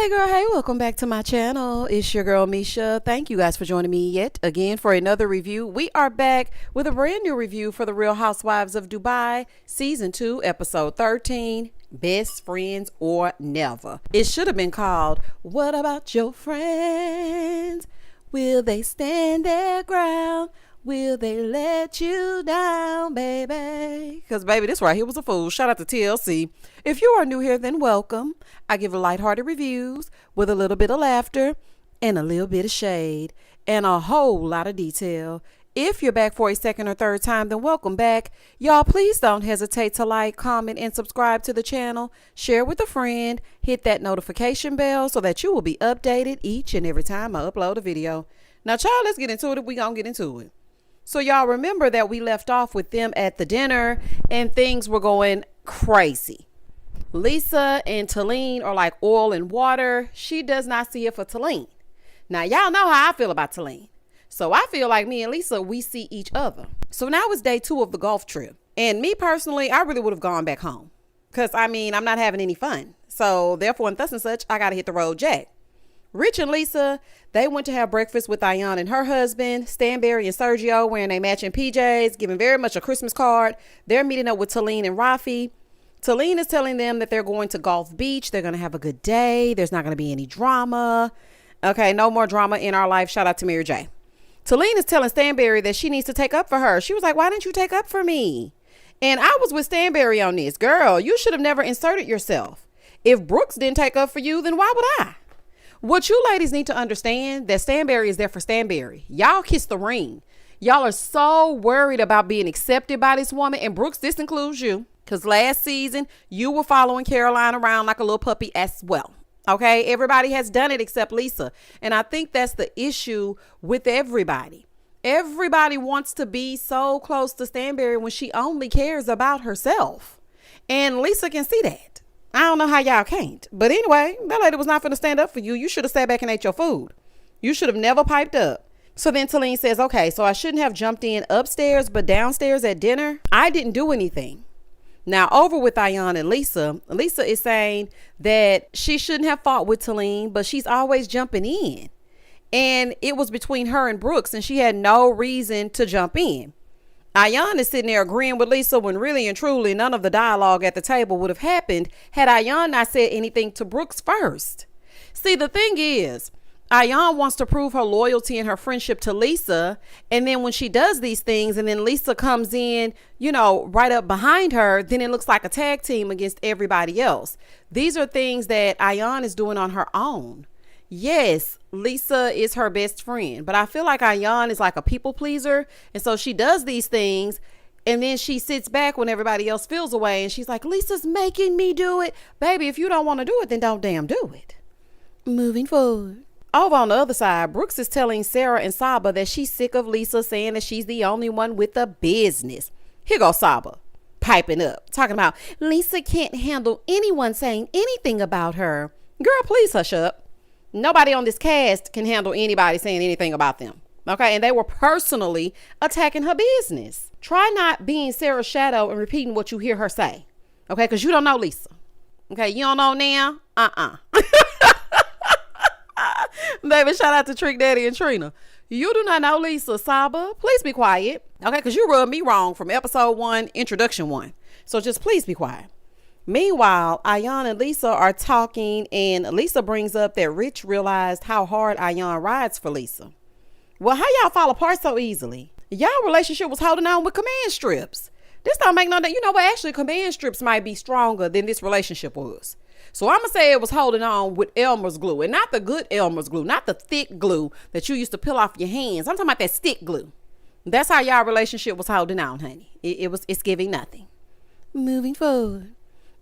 Hey girl, hey, welcome back to my channel. It's your girl Misha. Thank you guys for joining me yet again for another review. We are back with a brand new review for the Real Housewives of Dubai, season 2, episode 13, Best Friends or Never. It should have been called, What About Your Friends? Will they stand their ground? Will they let you down, baby? Because, baby, this right here was a fool. Shout out to TLC. If you are new here, then welcome. I give lighthearted reviews with a little bit of laughter and a little bit of shade and a whole lot of detail. If you're back for a second or third time, then welcome back. Y'all, please don't hesitate to like, comment, and subscribe to the channel. Share with a friend. Hit that notification bell so that you will be updated each and every time I upload a video. Now, child, let's get into it if we gonna get into it. So y'all remember that we left off with them at the dinner and things were going crazy. Lesa and Talene are like oil and water. She does not see it for Talene. Now y'all know how I feel about Talene. So I feel like me and Lesa, we see each other. So now it's day 2 of the golf trip. And me personally, I really would have gone back home. Because I'm not having any fun. So therefore, and thus and such, I got to hit the road jack. Rich and Lesa, they went to have breakfast with Ayan and her husband, Stanberry and Sergio, wearing their matching PJs, giving very much a Christmas card. They're meeting up with Talene and Rafi. Talene is telling them that they're going to Golf Beach. They're going to have a good day. There's not going to be any drama. Okay, no more drama in our life. Shout out to Mary J. Talene is telling Stanberry that she needs to take up for her. She was like, why didn't you take up for me? And I was with Stanberry on this. Girl, you should have never inserted yourself. If Brooks didn't take up for you, then why would I? What you ladies need to understand that Stanberry is there for Stanberry. Y'all kiss the ring. Y'all are so worried about being accepted by this woman. And Brooks, this includes you. Because last season, you were following Caroline around like a little puppy as well. Okay? Everybody has done it except Lesa. And I think that's the issue with everybody. Everybody wants to be so close to Stanberry when she only cares about herself. And Lesa can see that. I don't know how y'all can't. But anyway, that lady was not going to stand up for you. You should have sat back and ate your food. You should have never piped up. So then Talene says, okay, so I shouldn't have jumped in upstairs, but downstairs at dinner, I didn't do anything. Now over with Ayan and Lesa. Lesa is saying that she shouldn't have fought with Talene, but she's always jumping in. And it was between her and Brooks, and she had no reason to jump in. Ayan is sitting there agreeing with Lesa when really and truly none of the dialogue at the table would have happened had Ayan not said anything to Brooks first. See, the thing is, Ayan wants to prove her loyalty and her friendship to Lesa. And then when she does these things and then Lesa comes in, right up behind her, then it looks like a tag team against everybody else. These are things that Ayan is doing on her own. Yes, Lesa is her best friend, but I feel like Ayan is like a people pleaser. And so she does these things and then she sits back when everybody else feels away. And she's like, Lisa's making me do it. Baby, if you don't want to do it, then don't damn do it. Moving forward. Over on the other side, Brooks is telling Sarah and Saba that she's sick of Lesa saying that she's the only one with the business. Here goes Saba, piping up, talking about Lesa can't handle anyone saying anything about her. Girl, please hush up. Nobody on this cast can handle anybody saying anything about them. Okay. And they were personally attacking her business. Try not being Sarah's shadow and repeating what you hear her say. Okay. Because you don't know Lesa. Okay. You don't know now. Baby, shout out to Trick Daddy and Trina. You do not know Lesa. Saba, please be quiet. Okay. Because you rubbed me wrong from episode 1, introduction 1. So just please be quiet. Meanwhile, Ayan and Lesa are talking and Lesa brings up that Rich realized how hard Ayan rides for Lesa. Well, how y'all fall apart so easily? Y'all relationship was holding on with command strips. This don't make no sense. You know what? Actually, command strips might be stronger than this relationship was. So I'm going to say it was holding on with Elmer's glue and not the good Elmer's glue, not the thick glue that you used to peel off your hands. I'm talking about that stick glue. That's how y'all relationship was holding on, honey. It's giving nothing. Moving forward.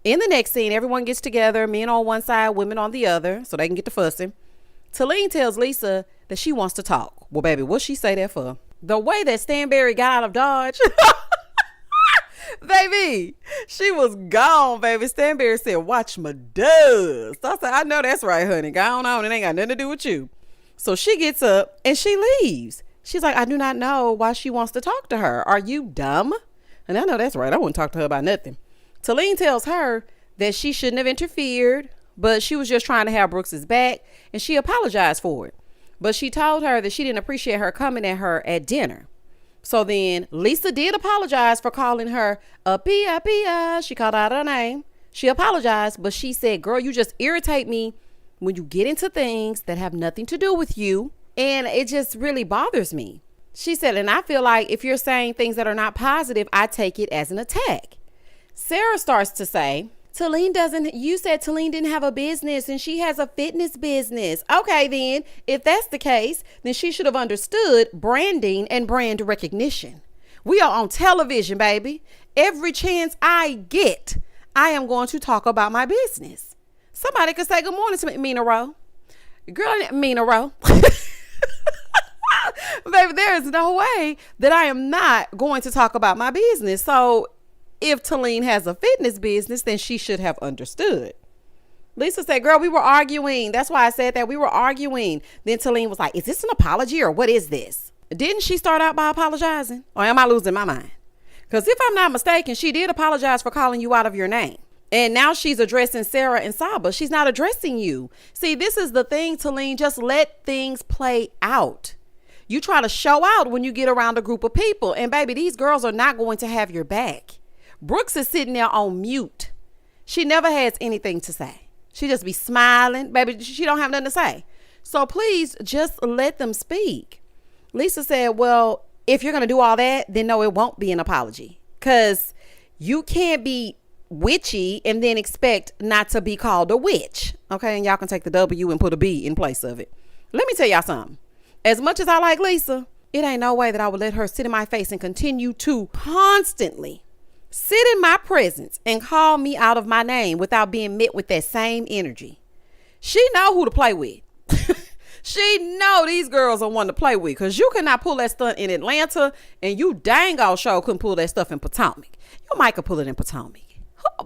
In the next scene, everyone gets together, men on one side, women on the other, so they can get to fussing. Talene tells Lesa that she wants to talk. Well, baby, what'd she say that for? The way that Stanberry got out of Dodge. Baby, she was gone, baby. Stanberry said, watch my dust. I said, I know that's right, honey. Go on. It ain't got nothing to do with you. So she gets up and she leaves. She's like, I do not know why she wants to talk to her. Are you dumb? And I know that's right. I wouldn't talk to her about nothing. Talene tells her that she shouldn't have interfered, but she was just trying to have Brooks's back, and she apologized for it. But she told her that she didn't appreciate her coming at her at dinner. So then Lesa did apologize for calling her a pia. She called out her name. She apologized, but she said, girl, you just irritate me when you get into things that have nothing to do with you. And it just really bothers me. She said, and I feel like if you're saying things that are not positive, I take it as an attack. Sarah starts to say, you said Talene didn't have a business and she has a fitness business. Okay, then if that's the case, then she should have understood branding and brand recognition. We are on television, baby. Every chance I get, I am going to talk about my business. Somebody could say good morning to me, Mina Rowe. Girl, Mina Rowe. Baby, there is no way that I am not going to talk about my business. So if Talene has a fitness business, then she should have understood. Lesa said, girl, we were arguing. That's why I said that. We were arguing. Then Talene was like, is this an apology or what is this? Didn't she start out by apologizing? Or am I losing my mind? Because if I'm not mistaken, she did apologize for calling you out of your name. And now she's addressing Sarah and Saba. She's not addressing you. See, this is the thing, Talene. Just let things play out. You try to show out when you get around a group of people. And baby, these girls are not going to have your back. Brooks is sitting there on mute. She never has anything to say. She just be smiling. Baby, she don't have nothing to say. So please just let them speak. Lesa said, well, if you're going to do all that, then no, it won't be an apology. Because you can't be witchy and then expect not to be called a witch. Okay, and y'all can take the W and put a B in place of it. Let me tell y'all something. As much as I like Lesa, it ain't no way that I would let her sit in my face and continue to constantly sit in my presence and call me out of my name without being met with that same energy. She know who to play with. She know these girls are one to play with, because you cannot pull that stunt in Atlanta, and you dang all sure couldn't pull that stuff in Potomac. You might could pull it in Potomac.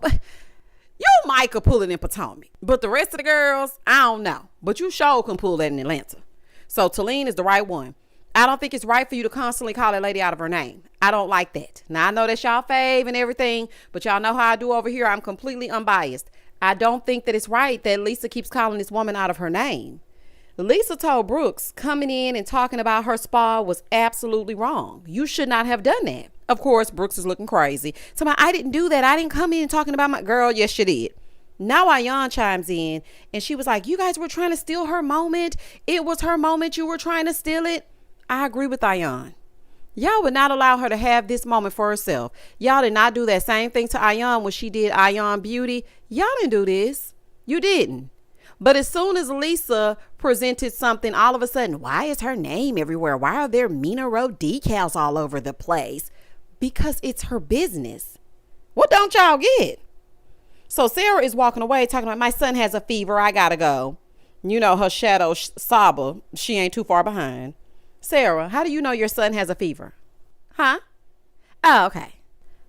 You might could pull it in Potomac. But the rest of the girls, I don't know. But you sure can pull that in Atlanta. So Talene is the right one. I don't think it's right for you to constantly call that lady out of her name. I don't like that. Now, I know that's y'all fave and everything, but y'all know how I do over here. I'm completely unbiased. I don't think that it's right that Lesa keeps calling this woman out of her name. Lesa told Brooks coming in and talking about her spa was absolutely wrong. You should not have done that. Of course, Brooks is looking crazy. So I didn't do that. I didn't come in talking about my girl. Yes, you did. Now Ayan chimes in and she was like, you guys were trying to steal her moment. It was her moment. You were trying to steal it. I agree with Ayan. Y'all would not allow her to have this moment for herself. Y'all did not do that same thing to Ayan when she did Ayan Beauty. Y'all didn't do this. You didn't. But as soon as Lesa presented something, all of a sudden, why is her name everywhere? Why are there Mina Rowe decals all over the place? Because it's her business. What don't y'all get? So Sarah is walking away talking about, my son has a fever. I gotta go. You know, her shadow, Saba, she ain't too far behind. Sarah, how do you know your son has a fever? Huh? Oh, okay.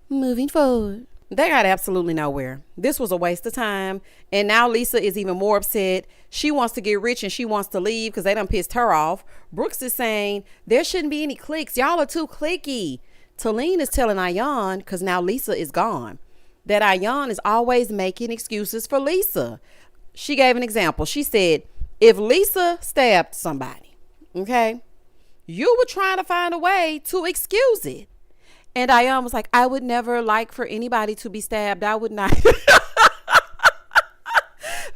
Moving forward. They got absolutely nowhere. This was a waste of time. And now Lesa is even more upset. She wants to get rich and she wants to leave because they done pissed her off. Brooks is saying there shouldn't be any cliques. Y'all are too cliquey. Talene is telling Ayan, because now Lesa is gone, that Ayan is always making excuses for Lesa. She gave an example. She said, if Lesa stabbed somebody, okay, you were trying to find a way to excuse it. And Ayan was like, I would never like for anybody to be stabbed. I would not.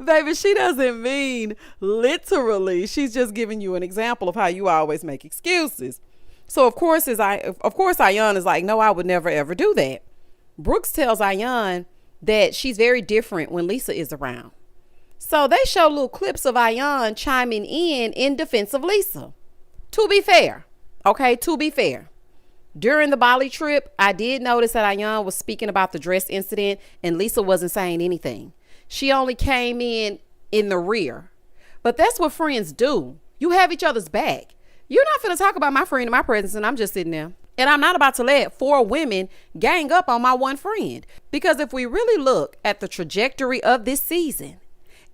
Baby, she doesn't mean literally. She's just giving you an example of how you always make excuses. So of course Ayan is like, no, I would never ever do that. Brooks tells Ayan that she's very different when Lesa is around. So they show little clips of Ayan chiming in defense of Lesa. To be fair, during the Bali trip, I did notice that Ayan was speaking about the dress incident and Lesa wasn't saying anything. She only came in the rear. But that's what friends do. You have each other's back. You're not finna talk about my friend in my presence and I'm just sitting there. And I'm not about to let 4 women gang up on my one friend. Because if we really look at the trajectory of this season,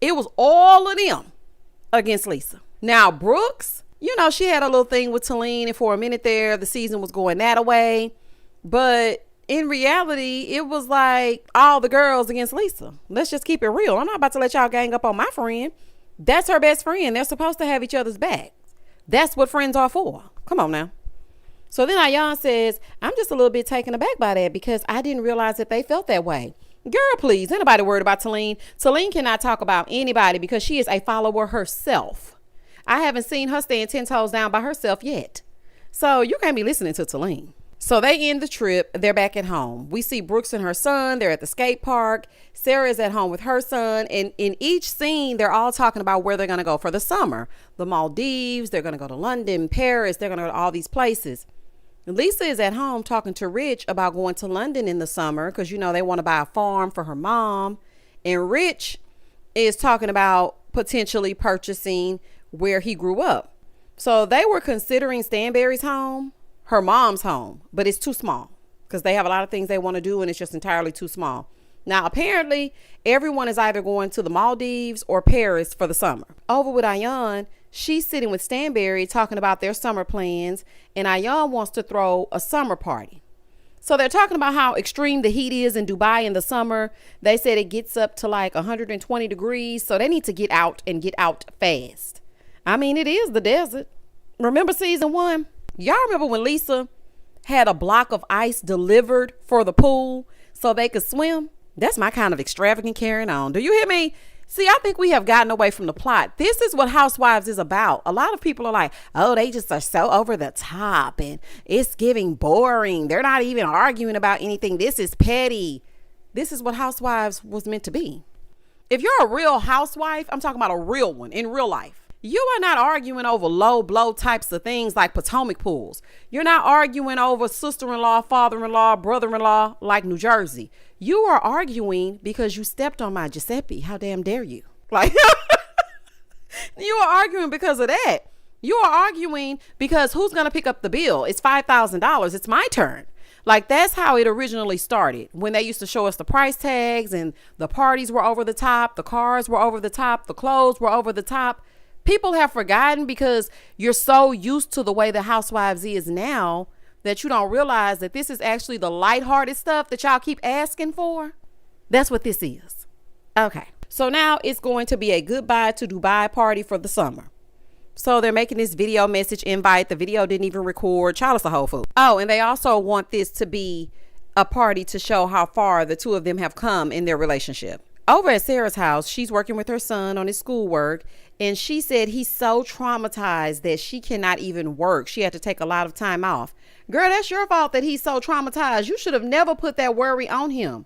it was all of them against Lesa. Now, Brooks, you know, she had a little thing with Talene, and for a minute there, the season was going that way. But in reality, it was like all the girls against Lesa. Let's just keep it real. I'm not about to let y'all gang up on my friend. That's her best friend. They're supposed to have each other's back. That's what friends are for. Come on now. So then Ayan says, I'm just a little bit taken aback by that because I didn't realize that they felt that way. Girl, please, anybody worried about Talene? Talene cannot talk about anybody because she is a follower herself. I haven't seen her stand 10 toes down by herself yet. So you can't be listening to Talene. So they end the trip. They're back at home. We see Brooks and her son. They're at the skate park. Sarah is at home with her son. And in each scene, they're all talking about where they're going to go for the summer. The Maldives. They're going to go to London, Paris. They're going to go to all these places. Lesa is at home talking to Rich about going to London in the summer because, you know, they want to buy a farm for her mom. And Rich is talking about potentially purchasing where he grew up. So they were considering Stanberry's home, her mom's home, but it's too small because they have a lot of things they want to do and it's just entirely too small. Now, apparently, everyone is either going to the Maldives or Paris for the summer. Over with Ayan, she's sitting with Stanberry talking about their summer plans, and Ayan wants to throw a summer party. So they're talking about how extreme the heat is in Dubai in the summer. They said it gets up to like 120 degrees, so they need to get out and get out fast. I mean, it is the desert. Remember season 1? Y'all remember when Lesa had a block of ice delivered for the pool so they could swim? That's my kind of extravagant carrying on. Do you hear me? See, I think we have gotten away from the plot. This is what Housewives is about. A lot of people are like, oh, they just are so over the top and it's giving boring. They're not even arguing about anything. This is petty. This is what Housewives was meant to be. If you're a real housewife, I'm talking about a real one in real life. You are not arguing over low blow types of things like Potomac pools. You're not arguing over sister-in-law, father-in-law, brother-in-law like New Jersey. You are arguing because you stepped on my Giuseppe. How damn dare you? Like, you are arguing because of that. You are arguing because who's going to pick up the bill? It's $5,000. It's my turn. Like, that's how it originally started, when they used to show us the price tags and the parties were over the top. The cars were over the top. The clothes were over the top. People have forgotten because you're so used to the way the Housewives is now that you don't realize that this is actually the lighthearted stuff that y'all keep asking for. That's what this is. Okay. So now it's going to be a goodbye to Dubai party for the summer. So they're making this video message invite. The video didn't even record. Child, it's a whole food. Oh, and they also want this to be a party to show how far the two of them have come in their relationship. Over at Sarah's house, she's working with her son on his schoolwork, and she said he's so traumatized that she cannot even work. She had to take a lot of time off. Girl, that's your fault that he's so traumatized. You should have never put that worry on him.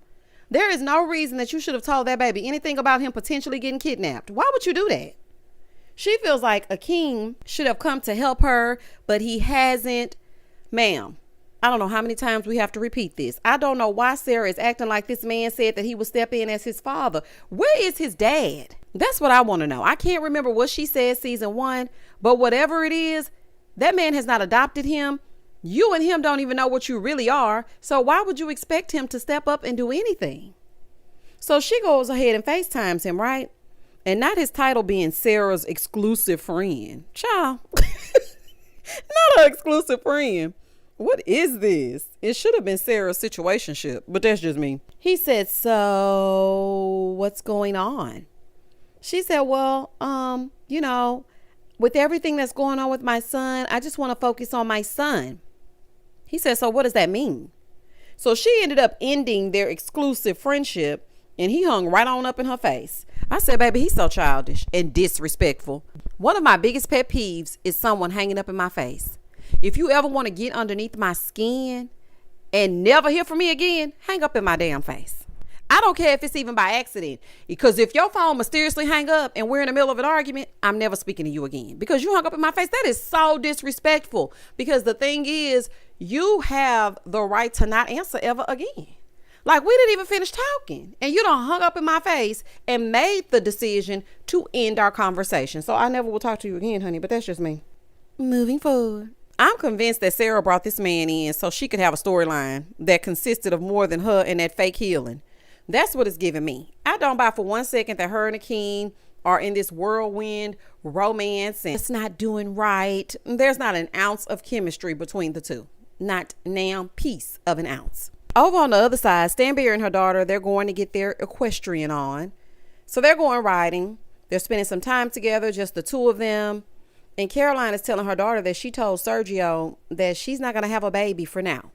There is no reason that you should have told that baby anything about him potentially getting kidnapped. Why would you do that? She feels like Akeem should have come to help her, but he hasn't. Ma'am, I don't know how many times we have to repeat this. I don't know why Sarah is acting like this man said that he would step in as his father. Where is his dad? That's what I want to know. I can't remember what she said season 1, but whatever it is, that man has not adopted him. You and him don't even know what you really are. So why would you expect him to step up and do anything? So she goes ahead and FaceTimes him, right? And not his title being Sarah's exclusive friend. Child. Not an exclusive friend. What is this? It should have been Sarah's situationship, but that's just me. He said, so what's going on? She said, well, with everything that's going on with my son, I just want to focus on my son. He said, so what does that mean? So she ended up ending their exclusive friendship, and he hung right on up in her face. I said, baby, he's so childish and disrespectful. One of my biggest pet peeves is someone hanging up in my face. If you ever want to get underneath my skin and never hear from me again, hang up in my damn face. I don't care if it's even by accident, because if your phone mysteriously hang up and we're in the middle of an argument, I'm never speaking to you again because you hung up in my face. That is so disrespectful, because the thing is, you have the right to not answer ever again. Like, we didn't even finish talking and you done hung up in my face and made the decision to end our conversation. So I never will talk to you again, honey, but that's just me. Moving forward. I'm convinced that Sarah brought this man in so she could have a storyline that consisted of more than her and that fake healing. That's what it's giving me. I don't buy for 1 second that her and Akeem are in this whirlwind romance and it's not doing right. There's not an ounce of chemistry between the two. Not now piece of an ounce. Over on the other side, Stanberry and her daughter, they're going to get their equestrian on. So they're going riding. They're spending some time together, just the two of them. And Caroline is telling her daughter that she told Sergio that she's not going to have a baby for now.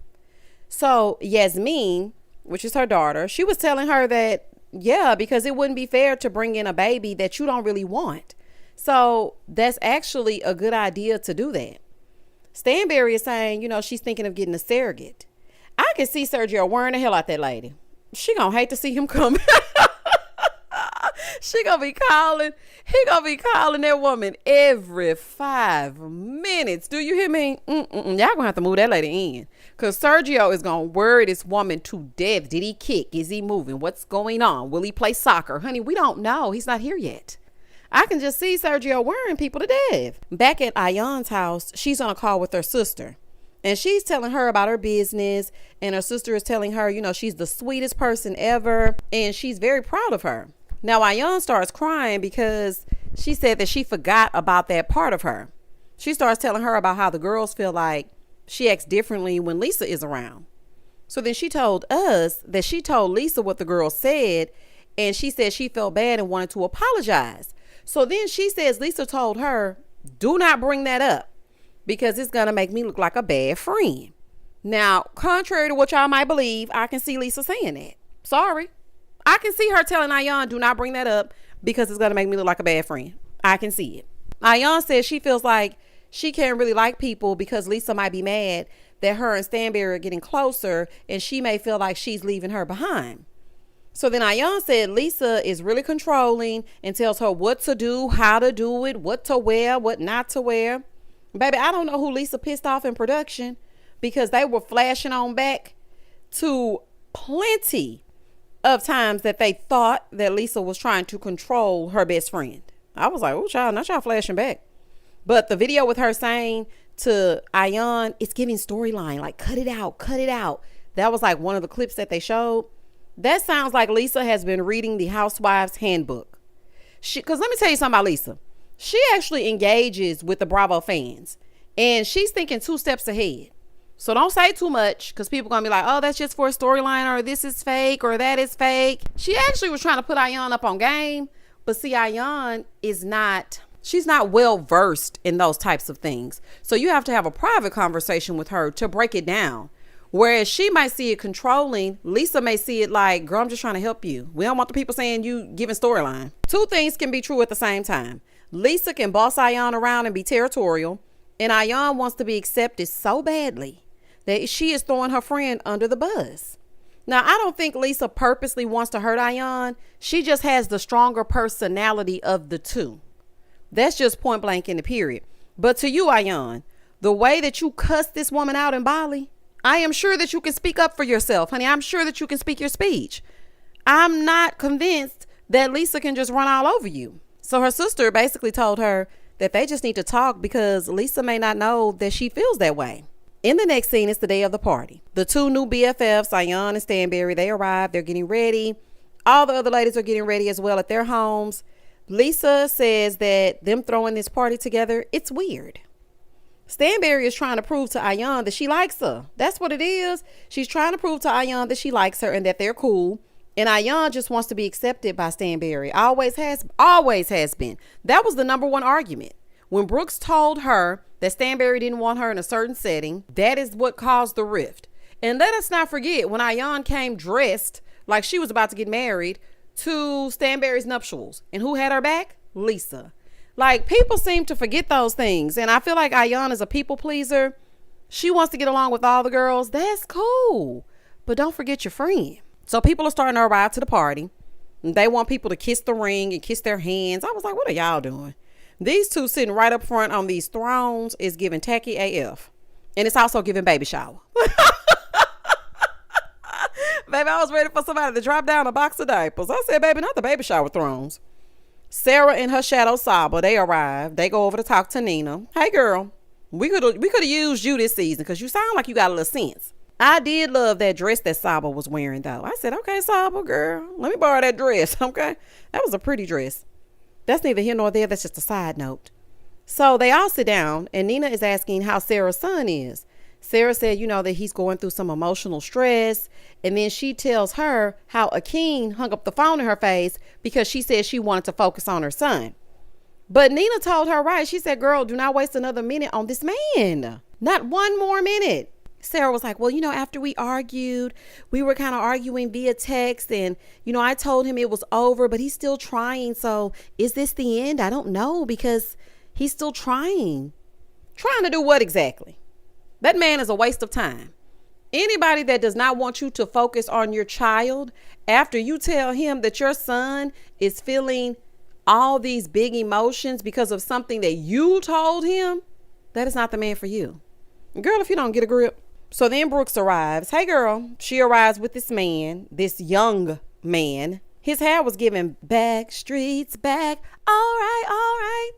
So Yasmin, which is her daughter, she was telling her that, yeah, because it wouldn't be fair to bring in a baby that you don't really want. So that's actually a good idea to do that. Stanberry is saying, she's thinking of getting a surrogate. I can see Sergio worrying the hell out that lady. She gonna hate to see him coming. He gonna be calling that woman every 5 minutes. Do you hear me? Y'all gonna have to move that lady in. Because Sergio is gonna worry this woman to death. Did he kick? Is he moving? What's going on? Will he play soccer? Honey, we don't know. He's not here yet. I can just see Sergio worrying people to death. Back at Ayan's house, she's on a call with her sister. And she's telling her about her business. And her sister is telling her, she's the sweetest person ever. And she's very proud of her. Now, Ayan starts crying because she said that she forgot about that part of her. She starts telling her about how the girls feel like she acts differently when Lesa is around. So then she told us that she told Lesa what the girls said. And she said she felt bad and wanted to apologize. So then she says Lesa told her, do not bring that up because it's going to make me look like a bad friend. Now, contrary to what y'all might believe, I can see Lesa saying that. Sorry. I can see her telling Ayan, do not bring that up because it's going to make me look like a bad friend. I can see it. Ayan says she feels like she can't really like people because Lesa might be mad that her and Stanberry are getting closer and she may feel like she's leaving her behind. So then Ayan said Lesa is really controlling and tells her what to do, how to do it, what to wear, what not to wear. Baby, I don't know who Lesa pissed off in production because they were flashing on back to plenty of times that they thought that Lesa was trying to control her best friend. I was like, oh, child, not y'all flashing back. But the video with her saying to Ayan, it's giving storyline, like cut it out, cut it out. That was like one of the clips that they showed. That sounds like Lesa has been reading the Housewives handbook. Because let me tell you something about Lesa. She actually engages with the Bravo fans. And she's thinking 2 steps ahead. So don't say too much because people going to be like, oh, that's just for a storyline or this is fake or that is fake. She actually was trying to put Ayan up on game. But see, Ayan she's not well versed in those types of things. So you have to have a private conversation with her to break it down. Whereas she might see it controlling, Lesa may see it like, girl, I'm just trying to help you. We don't want the people saying you giving storyline. 2 things can be true at the same time. Lesa can boss Ayan around and be territorial. And Ayan wants to be accepted so badly that she is throwing her friend under the bus. Now, I don't think Lesa purposely wants to hurt Ayan. She just has the stronger personality of the two. That's just point blank in the period. But to you, Ayan, the way that you cussed this woman out in Bali, I am sure that you can speak up for yourself, honey. I'm sure that you can speak your speech. I'm not convinced that Lesa can just run all over you. So her sister basically told her that they just need to talk because Lesa may not know that she feels that way. In the next scene, it's the day of the party. The 2 new BFFs, Ayan and Stanberry, they arrive. They're getting ready. All the other ladies are getting ready as well at their homes. Lesa says that them throwing this party together, it's weird. Stanberry is trying to prove to Ayan that she likes her. That's what it is. She's trying to prove to Ayan that she likes her and that they're cool. And Ayan just wants to be accepted by Stanberry. Always has been. That was the number 1 argument. When Brooks told her that Stanberry didn't want her in a certain setting, that is what caused the rift. And let us not forget when Ayan came dressed like she was about to get married to Stanberry's nuptials. And who had her back? Lesa. Like, people seem to forget those things. And I feel like Ayan is a people pleaser. She wants to get along with all the girls. That's cool. But don't forget your friend. So people are starting to arrive to the party. And they want people to kiss the ring and kiss their hands. I was like, what are y'all doing? These 2 sitting right up front on these thrones is giving tacky AF. And it's also giving baby shower. Baby, I was ready for somebody to drop down a box of diapers. I said, baby, not the baby shower thrones. Sarah and her shadow Saba, they arrive. They go over to talk to Nina. Hey, girl, we could have used you this season because you sound like you got a little sense. I did love that dress that Saba was wearing, though. I said, okay, Saba, girl, let me borrow that dress, okay? That was a pretty dress. That's neither here nor there. That's just a side note. So they all sit down, and Nina is asking how Sarah's son is. Sarah said, that he's going through some emotional stress. And then she tells her how Akeem hung up the phone in her face because she said she wanted to focus on her son. But Nina told her right. She said, girl, do not waste another minute on this man. Not one more minute. Sarah was like, well, after we argued, we were kind of arguing via text. And, I told him it was over, but he's still trying. So is this the end? I don't know, because he's still trying. Trying to do what exactly? That man is a waste of time. Anybody that does not want you to focus on your child after you tell him that your son is feeling all these big emotions because of something that you told him, that is not the man for you. Girl, if you don't get a grip. So then Brooks arrives. Hey, girl. She arrives with this man, this young man. His hair was giving back streets back. All right.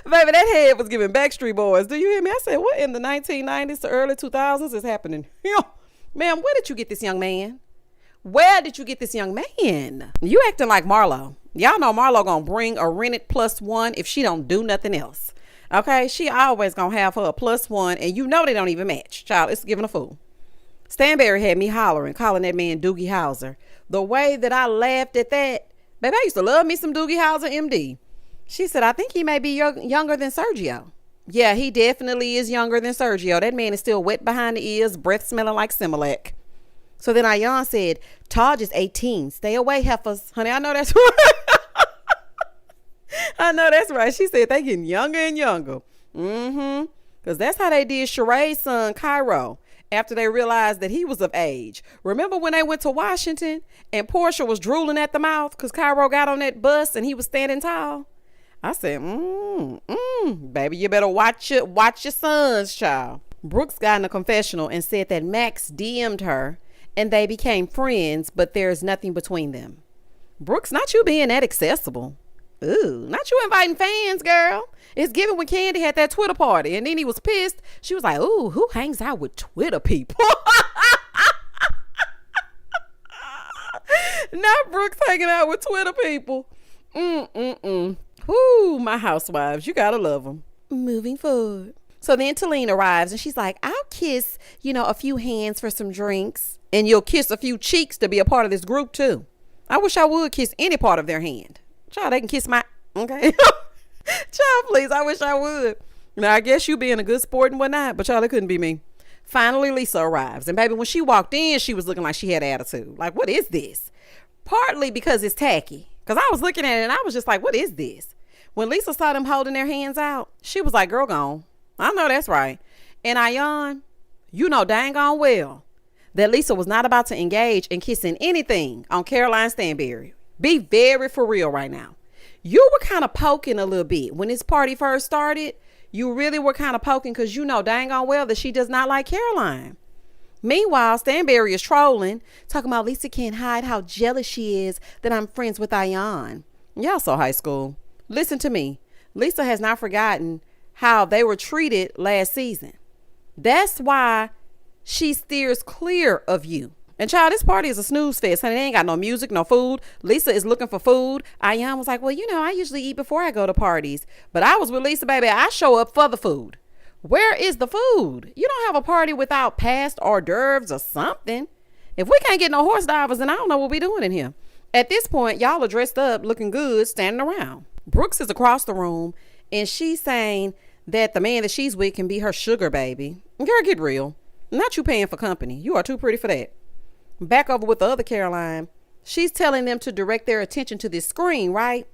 Baby, that head was giving Backstreet Boys. Do you hear me? I said, what in the 1990s to early 2000s is happening? Ma'am, where did you get this young man? Where did you get this young man? You acting like Marlo. Y'all know Marlo gonna bring a rented +1 if she don't do nothing else. Okay, she always gonna have her a +1, and they don't even match. Child, it's giving a fool. Stanberry had me hollering, calling that man Doogie Howser. The way that I laughed at that, baby, I used to love me some Doogie Howser, MD. She said, I think he may be younger than Sergio. Yeah, he definitely is younger than Sergio. That man is still wet behind the ears, breath smelling like Similac. So then Ayan said, Taj is 18. Stay away, heifers. Honey, I know that's right. I know that's right. She said they getting younger and younger. Because that's how they did Sheree's son, Cairo, after they realized that he was of age. Remember when they went to Washington and Portia was drooling at the mouth because Cairo got on that bus and he was standing tall? I said, baby, you better watch your sons, child. Brooks got in a confessional and said that Max DM'd her and they became friends, but there's nothing between them. Brooks, not you being that accessible. Ooh, not you inviting fans, girl. It's given when Candy had that Twitter party and then he was pissed. She was like, ooh, who hangs out with Twitter people? Not Brooks hanging out with Twitter people. Whoo, my housewives, you gotta love them. Moving forward. So then Talene arrives and she's like, I'll kiss, a few hands for some drinks. And you'll kiss a few cheeks to be a part of this group too. I wish I would kiss any part of their hand. Child, they can kiss my, okay? Child, please, I wish I would. Now, I guess you being a good sport and whatnot, but child, it couldn't be me. Finally, Lisa arrives. And baby, when she walked in, she was looking like she had attitude. Like, what is this? Partly because it's tacky. Because I was looking at it and I was just like, what is this? When Lisa saw them holding their hands out, she was like, girl, gone. I know that's right. And Ayan, you know dang on well that Lisa was not about to engage in kissing anything on Caroline Stanberry. Be very for real right now. You were kind of poking a little bit. When this party first started, you really were kind of poking because you know dang on well that she does not like Caroline. Meanwhile, Stanberry is trolling, talking about Lisa can't hide how jealous she is that I'm friends with Ayan. Y'all so high school. Listen to me. Lisa has not forgotten how they were treated last season. That's why she steers clear of you. And child, this party is a snooze fest. Honey, they ain't got no music, no food. Lisa is looking for food. Ayan was like, well, I usually eat before I go to parties. But I was with Lisa, baby. I show up for the food. Where is the food? You don't have a party without past hors d'oeuvres or something. If we can't get no horse divers, then I don't know what we're doing in here. At this point, y'all are dressed up, looking good, standing around. Brooks is across the room, and she's saying that the man that she's with can be her sugar baby. Girl, get real. Not you paying for company. You are too pretty for that. Back over with the other Caroline, she's telling them to direct their attention to this screen, right?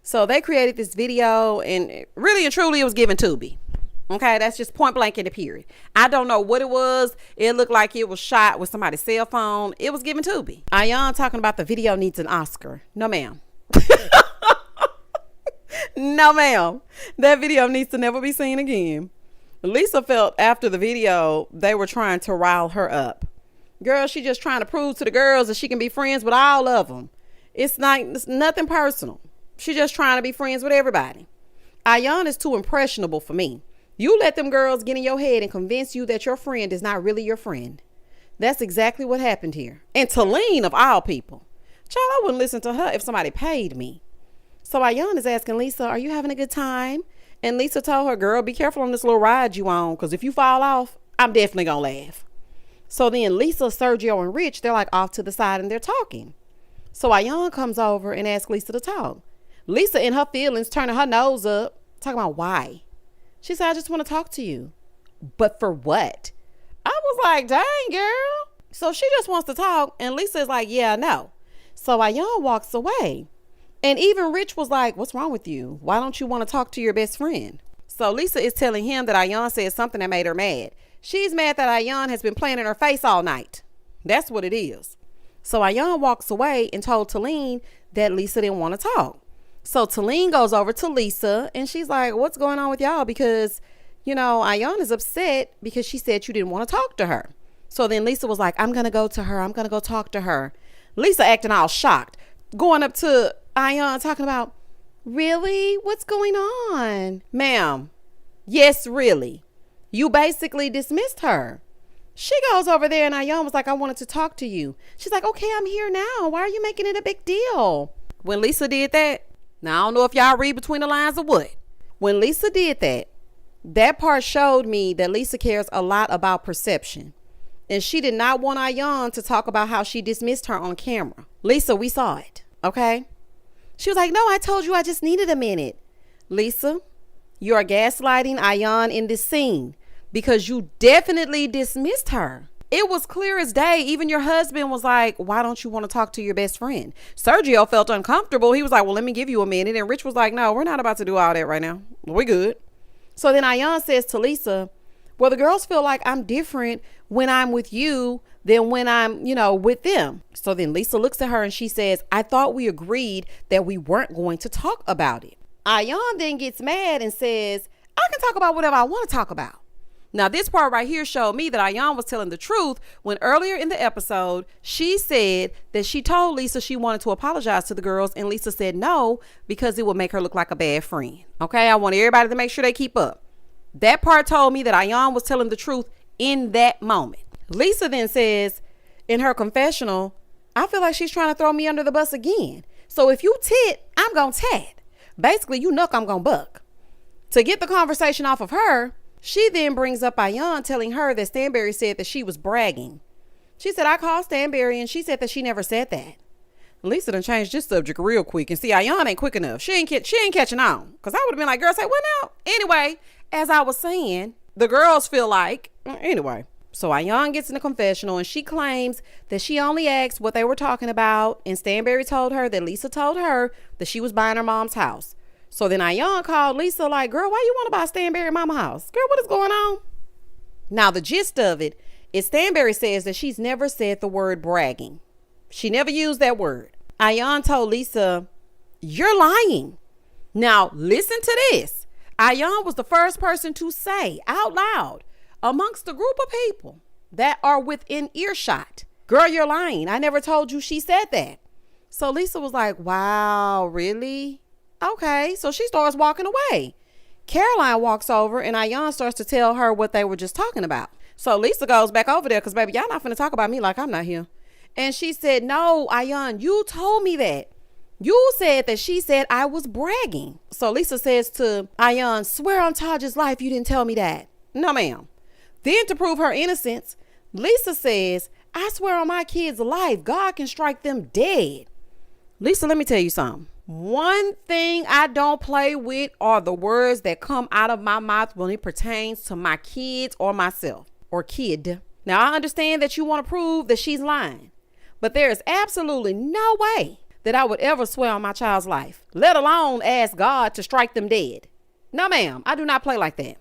So they created this video, and really and truly it was given Tubi. Okay, that's just point blank in the period. I don't know what it was. It looked like it was shot with somebody's cell phone. It was given Tubi. Ayan talking about the video needs an Oscar. No, ma'am. No, ma'am. That video needs to never be seen again. Lisa felt after the video, they were trying to rile her up. Girl, she just trying to prove to the girls that she can be friends with all of them. It's nothing personal. She just trying to be friends with everybody. Ayan is too impressionable for me. You let them girls get in your head and convince you that your friend is not really your friend. That's exactly what happened here. And Talene, of all people. Child, I wouldn't listen to her if somebody paid me. So Ayan is asking Lisa, are you having a good time? And Lesa told her, girl, be careful on this little ride you on, because if you fall off, I'm definitely going to laugh. So then Lesa, Sergio, and Rich, they're like off to the side and they're talking. So Ayan comes over and asks Lesa to talk. Lesa, in her feelings, turning her nose up, talking about why. She said, I just want to talk to you. But for what? I was like, dang, girl. So she just wants to talk. And Lesa is like, yeah, I know. So Ayan walks away. And even Rich was like, what's wrong with you? Why don't you want to talk to your best friend? So Lesa is telling him that Ayan said something that made her mad. She's mad that Ayan has been playing in her face all night. That's what it is. So Ayan walks away and told Talene that Lesa didn't want to talk. So Talene goes over to Lesa and she's like, what's going on with y'all? Because, Ayan is upset because she said you didn't want to talk to her. So then Lesa was like, I'm going to go to her. I'm going to go talk to her. Lesa acting all shocked, going up to Ayan talking about, really? What's going on? Ma'am, yes, really. You basically dismissed her. She goes over there and Ayan was like, I wanted to talk to you. She's like, okay, I'm here now. Why are you making it a big deal? When Lesa did that, now I don't know if y'all read between the lines or what. When Lesa did that, that part showed me that Lesa cares a lot about perception. And she did not want Ayan to talk about how she dismissed her on camera. Lesa, we saw it, okay? She was like, no, I told you I just needed a minute. Lesa, you are gaslighting Ayan in this scene because you definitely dismissed her. It was clear as day. Even your husband was like, why don't you want to talk to your best friend? Sergio felt uncomfortable. He was like, well, let me give you a minute. And Rich was like, no, we're not about to do all that right now. We're good. So then Ayan says to Lesa, well, the girls feel like I'm different when I'm with you than when I'm, with them. So then Lesa looks at her and she says, I thought we agreed that we weren't going to talk about it. Ayan then gets mad and says, I can talk about whatever I want to talk about. Now, this part right here showed me that Ayan was telling the truth when earlier in the episode, she said that she told Lesa she wanted to apologize to the girls and Lesa said no because it would make her look like a bad friend. Okay, I want everybody to make sure they keep up. That part told me that Ayan was telling the truth in that moment. Lesa then says in her confessional, I feel like she's trying to throw me under the bus again. So if you tit, I'm going to tat. Basically, you knuck, I'm going to buck. To get the conversation off of her, she then brings up Ayan telling her that Stanberry said that she was bragging. She said, I called Stanberry and she said that she never said that. Lesa done changed this subject real quick. And see, Ayan ain't quick enough. She ain't catching on. Because I would have been like, girl, say what now? Anyway, as I was saying, the girls feel like, anyway. So Ayan gets in the confessional and she claims that she only asked what they were talking about. And Stanberry told her that Lesa told her that she was buying her mom's house. So then Ayan called Lesa like, girl, why you want to buy Stanberry mama house? Girl, what is going on? Now, the gist of it is Stanberry says that she's never said the word bragging. She never used that word. Ayan told Lesa, you're lying. Now, listen to this. Ayan was the first person to say out loud amongst a group of people that are within earshot, girl, you're lying. I never told you she said that. So Lesa was like, wow, really? Okay. So she starts walking away. Caroline walks over and Ayan starts to tell her what they were just talking about. So Lesa goes back over there because, baby, y'all not finna talk about me like I'm not here. And she said, no, Ayan, you told me that. You said that she said I was bragging. So Lesa says to Ayan, swear on Taj's life you didn't tell me that. No, ma'am. Then to prove her innocence, Lesa says, I swear on my kid's life, God can strike them dead. Lesa, let me tell you something. One thing I don't play with are the words that come out of my mouth when it pertains to my kids or myself or kid. Now, I understand that you want to prove that she's lying, but there is absolutely no way that I would ever swear on my child's life, let alone ask God to strike them dead. No, ma'am, I do not play like that.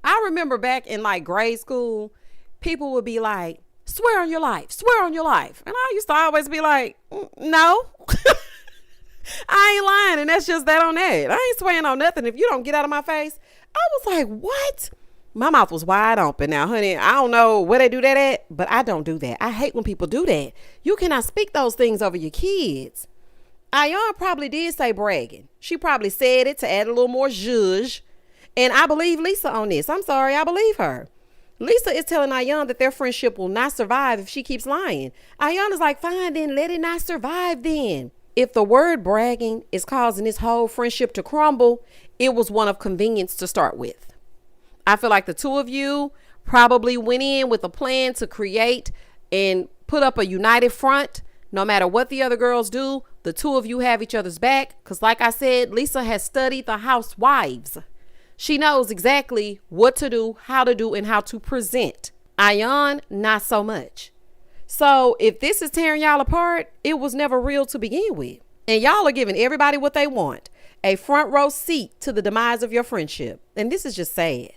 I remember back in like grade school, people would be like, swear on your life, swear on your life. And I used to always be like, no, I ain't lying. And that's just that on that. I ain't swearing on nothing if you don't get out of my face. I was like, what? My mouth was wide open. Now, honey, I don't know where they do that at, but I don't do that. I hate when people do that. You cannot speak those things over your kids. Ayan probably did say bragging. She probably said it to add a little more zhuzh. And I believe Lesa on this. I'm sorry, I believe her. Lesa is telling Ayan that their friendship will not survive if she keeps lying. Ayan is like, fine, then let it not survive then. If the word bragging is causing this whole friendship to crumble, it was one of convenience to start with. I feel like the two of you probably went in with a plan to create and put up a united front. No matter what the other girls do, the two of you have each other's back. Because like I said, Lesa has studied the Housewives. She knows exactly what to do, how to do, and how to present. Ayan, not so much. So if this is tearing y'all apart, it was never real to begin with. And y'all are giving everybody what they want. A front row seat to the demise of your friendship. And this is just sad.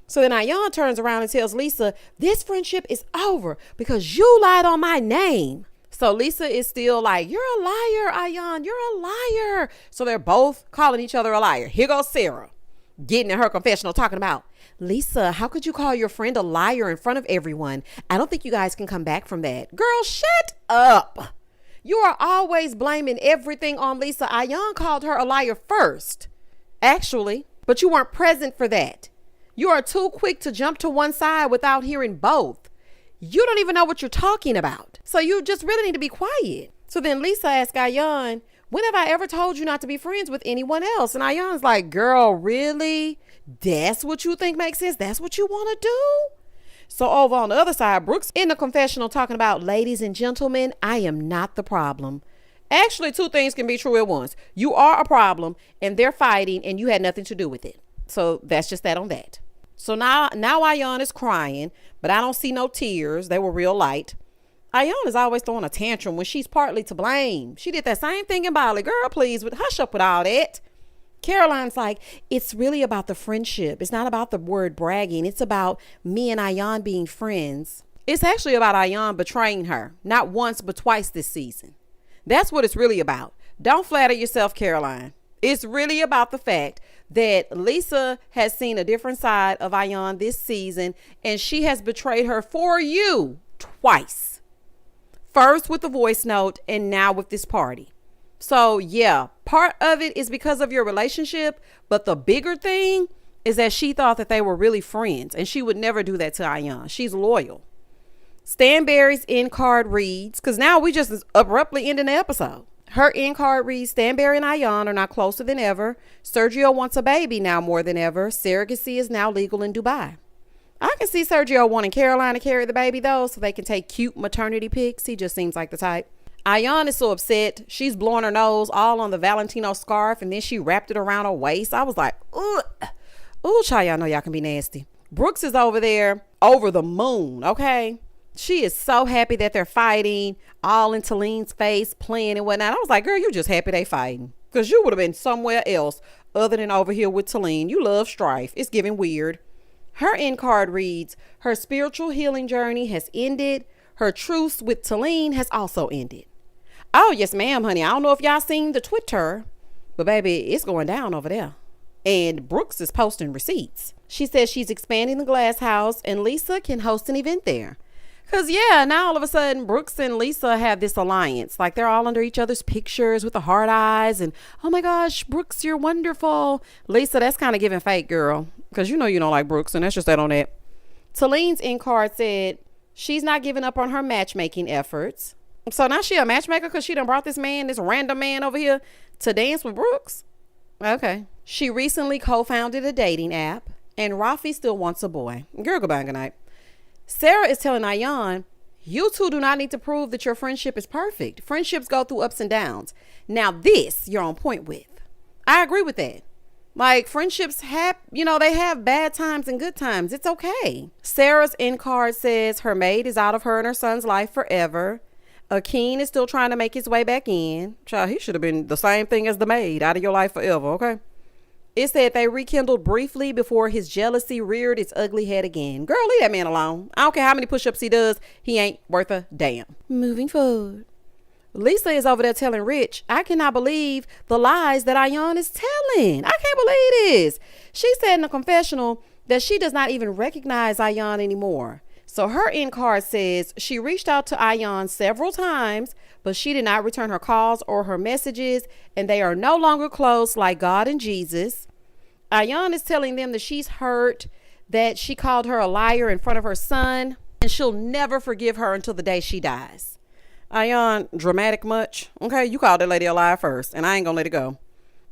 So then Ayan turns around and tells Lesa, this friendship is over because you lied on my name. So Lesa is still like, you're a liar, Ayan, you're a liar. So they're both calling each other a liar. Here goes Sarah, getting in her confessional, talking about, Lesa, how could you call your friend a liar in front of everyone? I don't think you guys can come back from that. Girl, shut up. You are always blaming everything on Lesa. Ayan called her a liar first, actually, but you weren't present for that. You are too quick to jump to one side without hearing both. You don't even know what you're talking about. So you just really need to be quiet. So then Lesa asked Ayan, when have I ever told you not to be friends with anyone else? And Ayan's like, girl, really? That's what you think makes sense? That's what you want to do? So over on the other side, Brooks in the confessional talking about, ladies and gentlemen, I am not the problem. Actually, two things can be true at once. You are a problem and they're fighting and you had nothing to do with it. So that's just that on that. So now Ayan is crying, but I don't see no tears. They were real light. Ayan is always throwing a tantrum when she's partly to blame. She did that same thing in Bali. Girl, please, hush up with all that. Caroline's like, it's really about the friendship. It's not about the word bragging. It's about me and Ayan being friends. It's actually about Ayan betraying her. Not once, but twice this season. That's what it's really about. Don't flatter yourself, Caroline. It's really about the fact that Lesa has seen a different side of Ayan this season, and she has betrayed her for you twice. First with the voice note, and now with this party. So yeah, part of it is because of your relationship, but the bigger thing is that she thought that they were really friends, and she would never do that to Ayan. She's loyal. Stanberry's end card reads, because now we just abruptly ending the episode. Her end card reads, Stanberry and Ayan are now closer than ever. Sergio wants a baby now more than ever. Surrogacy is now legal in Dubai. I can see Sergio wanting Caroline to carry the baby though, so they can take cute maternity pics. He just seems like the type. Ayan is so upset. She's blowing her nose all on the Valentino scarf, and then she wrapped it around her waist. I was like, ugh. Ooh, child, y'all know y'all can be nasty. Brooks is over there over the moon, okay? She is so happy that they're fighting, all in Talene's face, playing and whatnot. I was like, girl, you just happy they fighting. Because you would have been somewhere else other than over here with Talene. You love strife. It's giving weird. Her end card reads, her spiritual healing journey has ended. Her truce with Talene has also ended. Oh, yes, ma'am, honey. I don't know if y'all seen the Twitter, but baby, it's going down over there. And Brooks is posting receipts. She says she's expanding the glass house and Lesa can host an event there. Because, yeah, now all of a sudden, Brooks and Lesa have this alliance. Like, they're all under each other's pictures with the heart eyes. And, oh, my gosh, Brooks, you're wonderful. Lesa, that's kind of giving fake, girl. Because you know you don't like Brooks, and that's just that on that. Talene's end card said she's not giving up on her matchmaking efforts. So now she a matchmaker because she done brought this random man over here to dance with Brooks? Okay. She recently co-founded a dating app. And Rafi still wants a boy. Girl, goodbye, good night. Sarah is telling Ayan, you two do not need to prove that your friendship is perfect. Friendships go through ups and downs. Now this you're on point with. I agree with that. Like friendships have, they have bad times and good times. It's okay. Sarah's end card says her maid is out of her and her son's life forever. Akeem is still trying to make his way back in. Child, he should have been the same thing as the maid, out of your life forever, okay? It said they rekindled briefly before his jealousy reared its ugly head again. Girl, leave that man alone. I don't care how many push-ups he does. He ain't worth a damn. Moving forward. Lesa is over there telling Rich, I cannot believe the lies that Ayan is telling. I can't believe this. She said in a confessional that she does not even recognize Ayan anymore. So her end card says she reached out to Ayan several times, but she did not return her calls or her messages, and they are no longer close like God and Jesus. Ayan is telling them that she's hurt, that she called her a liar in front of her son, and she'll never forgive her until the day she dies. Ayan, dramatic much? Okay, you called that lady a liar first, and I ain't gonna let it go.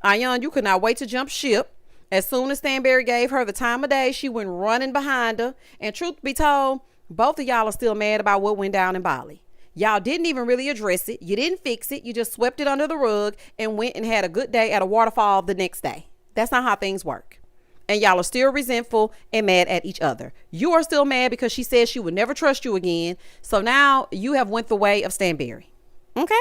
Ayan, you could not wait to jump ship. As soon as Stanberry gave her the time of day, she went running behind her. And truth be told, both of y'all are still mad about what went down in Bali. Y'all didn't even really address it. You didn't fix it. You just swept it under the rug and went and had a good day at a waterfall the next day. That's not how things work. And y'all are still resentful and mad at each other. You are still mad because she said she would never trust you again. So now you have went the way of Stanberry. Okay?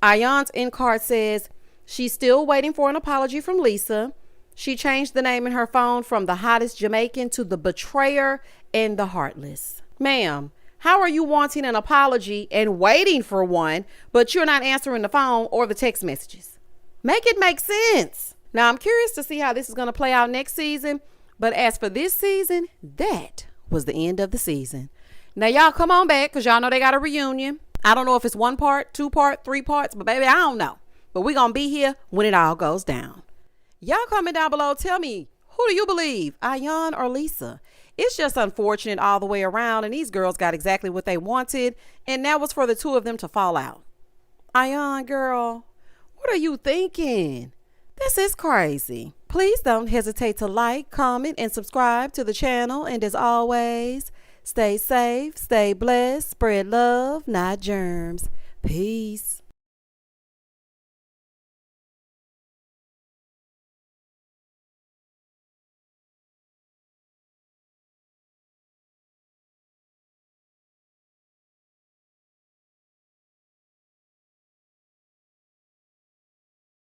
Ayan's end card says she's still waiting for an apology from Lesa. She changed the name in her phone from the hottest Jamaican to the betrayer and the heartless. Ma'am, how are you wanting an apology and waiting for one, but you're not answering the phone or the text messages? Make it make sense. Now, I'm curious to see how this is going to play out next season. But as for this season, that was the end of the season. Now, y'all come on back because y'all know they got a reunion. I don't know if it's 1 part, 2 part, 3 parts, but baby, I don't know. But we're going to be here when it all goes down. Y'all comment down below. Tell me, who do you believe, Ayan or Lesa? It's just unfortunate all the way around. And these girls got exactly what they wanted. And that was for the two of them to fall out. Ayan, girl, what are you thinking? This is crazy. Please don't hesitate to like, comment, and subscribe to the channel. And as always, stay safe, stay blessed, spread love, not germs. Peace.